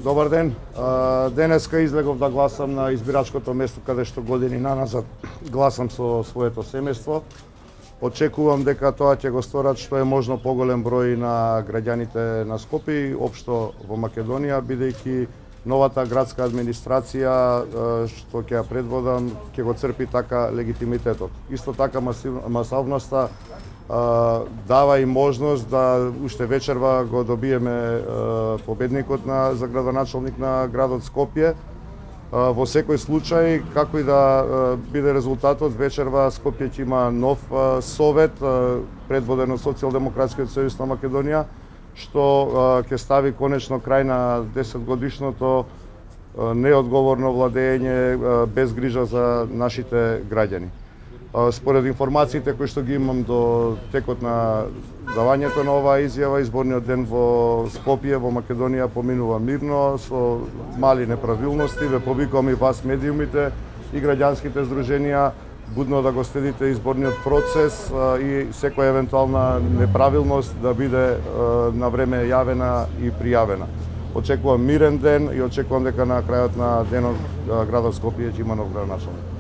Добар ден. Денеска излегов да гласам на избирачкото место каде што години наназад гласам со своето семејство. Очекувам дека тоа ќе го сторат што е можно поголем број на граѓаните на Скопје и општо во Македонија, бидејќи новата градска администрација што ќе ја предводам ќе го црпи така легитимитетот. Исто така масовноста дава и можност да уште вечерва го добиеме победникот за градоначалник на градот Скопје. Во секој случај, како и да биде резултатот, вечерва Скопје ќе има нов совет предводен од Социјалдемократскиот сојуз на Македонија, што ќе стави конечно крај на 10-годишното неодговорно владење без грижа за нашите граѓани. Според информациите кои што ги имам до текот на давањето на оваа изјава, изборниот ден во Скопје, во Македонија поминува мирно, со мали неправилности. Ве повикувам и вас, медиумите и граѓанските здруженија, будно да го следите изборниот процес и секоја евентуална неправилност да биде на време јавена и пријавена. Очекувам мирен ден и очекувам дека на крајот на денот градот Скопје ќе има нов градоначалник.